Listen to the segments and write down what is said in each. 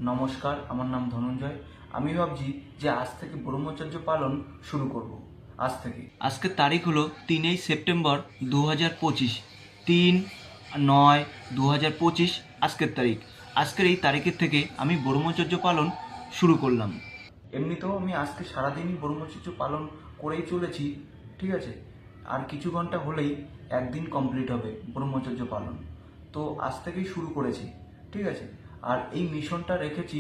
নমস্কার, আমার নাম ধনঞ্জয়। আমি ভাবছি যে আজ থেকে ব্রহ্মচর্য পালন শুরু করব। আজকের তারিখ হলো 3 সেপ্টেম্বর 2025। 3/9/2025 আজকের তারিখ। আজকের এই তারিখের থেকে আমি ব্রহ্মচর্য পালন শুরু করলাম। এমনিতেও আমি আজকে সারাদিনই ব্রহ্মচর্য পালন করেই চলেছি, ঠিক আছে। আর কিছু ঘন্টা হলেই একদিন কমপ্লিট হবে ব্রহ্মচর্য পালন। তো আজ থেকেই শুরু করেছি, ঠিক আছে। আর এই মিশনটা রেখেছি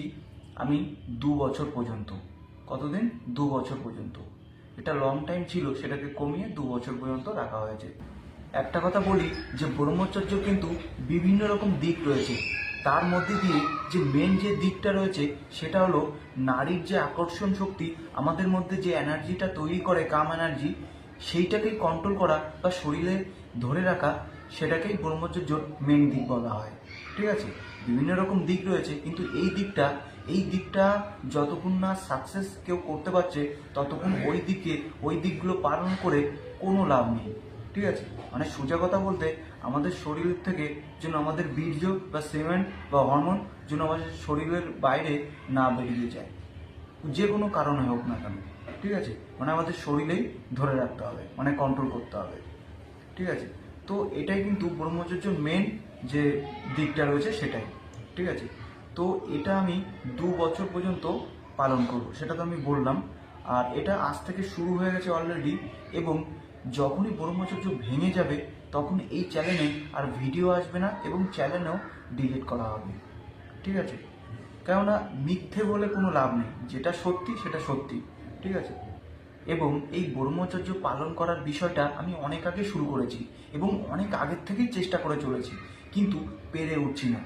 আমি 2 বছর পর্যন্ত। কতদিন? 2 বছর পর্যন্ত। এটা লং টাইম ছিল, সেটাকে কমিয়ে 2 বছর পর্যন্ত রাখা হয়েছে। একটা কথা বলি যে ব্রহ্মচর্য কিন্তু বিভিন্ন রকম দিক রয়েছে। তার মধ্যে দিয়ে যে মেন যে দিকটা রয়েছে সেটা হলো নারীর যে আকর্ষণ শক্তি, আমাদের মধ্যে যে এনার্জিটা তৈরি করে, কাম এনার্জি, সেইটাকেই কন্ট্রোল করা বা শরীরে ধরে রাখা, সেটাকেই ব্রহ্মচর্যর মেন দিক বলা হয়, ঠিক আছে। বিভিন্ন রকম দিক রয়েছে, কিন্তু এই দিকটা যতক্ষণ না সাকসেস কেউ করতে পারছে ততক্ষণ ওই দিকগুলো পালন করে কোনো লাভ নেই, ঠিক আছে। মানে সোজা কথা বলতে, আমাদের শরীর থেকে যেন আমাদের বীর্য বা সেমেন্ট বা হরমোন যেন আমাদের শরীরের বাইরে না বেরিয়ে যায়, যে কোনো কারণে হোক না কেন, ঠিক আছে। মানে আমাদের শরীরেই ধরে রাখতে হবে, মানে কন্ট্রোল করতে হবে, ঠিক আছে। তো এটাই কিন্তু ব্রহ্মচর্য মেন যে দিকটা রয়েছে সেটাই, ঠিক আছে। তো এটা আমি 2 বছর পর্যন্ত পালন করব, সেটা তো আমি বললাম। আর এটা আজ থেকে শুরু হয়ে গেছে অলরেডি, এবং যখনই ব্রহ্মচর্য ভেঙে যাবে তখন এই চ্যানেলে আর ভিডিও আসবে না এবং চ্যানেলও ডিলিট করা হবে, ঠিক আছে। কেননা মিথ্যে বলে কোনো লাভ নেই, যেটা সত্যি সেটা সত্যি, ঠিক আছে। এবং এই ব্রহ্মচর্য পালন করার বিষয়টা আমি অনেক আগে শুরু করেছি এবং অনেক আগের থেকেই চেষ্টা করে চলেছি, কিন্তু পেরে উঠছি না।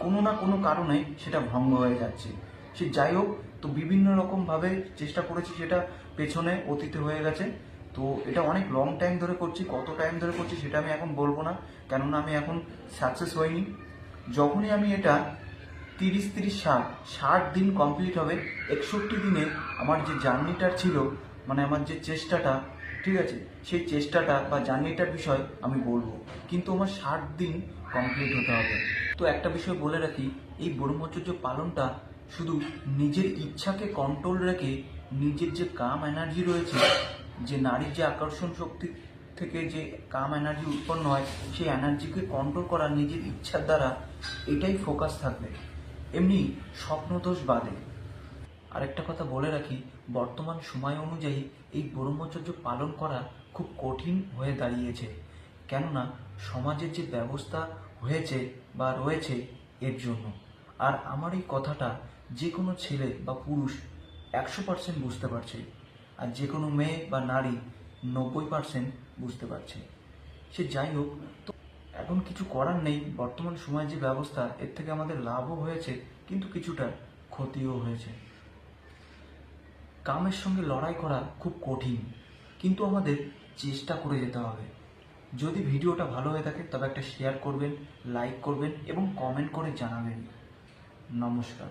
কোনো না কোনো কারণে সেটা ভঙ্গ হয়ে যাচ্ছে। সে যাই হোক, তো বিভিন্ন রকমভাবে চেষ্টা করেছি, সেটা পেছনে অতীতে হয়ে গেছে। তো এটা অনেক লং টাইম ধরে করছি, কত টাইম ধরে করছি সেটা আমি এখন বলবো না, কেননা আমি এখন সাকসেস হইনি। যখনই আমি এটা 30-30-60 দিন কমপ্লিট হবে, 61 দিনে আমার যে জার্নিটা ছিল, মানে আমার যে চেষ্টাটা, ঠিক আছে, সেই চেষ্টাটা বা জার্নিটার বিষয় আমি বলবো, কিন্তু আমার 60 দিন কমপ্লিট হতে হবে। তো একটা বিষয় বলে রাখি, এই ব্রহ্মচর্য পালনটা শুধু নিজের ইচ্ছাকে কন্ট্রোল রেখে, নিজের যে কাম এনার্জি রয়েছে, যে নারীর যে আকর্ষণ শক্তি থেকে যে কাম এনার্জি উৎপন্ন হয়, সেই এনার্জিকে কন্ট্রোল করা নিজের ইচ্ছার দ্বারা, এটাই ফোকাস থাকবে। এমনি স্বপ্নদোষ বাদে আরেকটা কথা বলে রাখি, বর্তমান সময় অনুযায়ী এই ব্রহ্মচর্য পালন করা খুব কঠিন হয়ে দাঁড়িয়েছে। কেননা সমাজের যে ব্যবস্থা হয়েছে বা রয়েছে এর জন্য। আর আমার এই কথাটা যে কোনো ছেলে বা পুরুষ 100% বুঝতে পারছে, আর যে কোনো মেয়ে বা নারী 90% বুঝতে পারছে। সে যাই হোক, তো এখন কিছু করার নেই। বর্তমান সময় যে ব্যবস্থা, এর থেকে আমাদের লাভও হয়েছে কিন্তু কিছুটা ক্ষতিও হয়েছে। কামের সঙ্গে লড়াই করা খুব কঠিন, কিন্তু আমাদের চেষ্টা করে যেতে হবে। যদি ভিডিওটা ভালো হয়ে থাকে তবে একটা শেয়ার করবেন, লাইক করবেন এবং কমেন্ট করে জানাবেন। নমস্কার।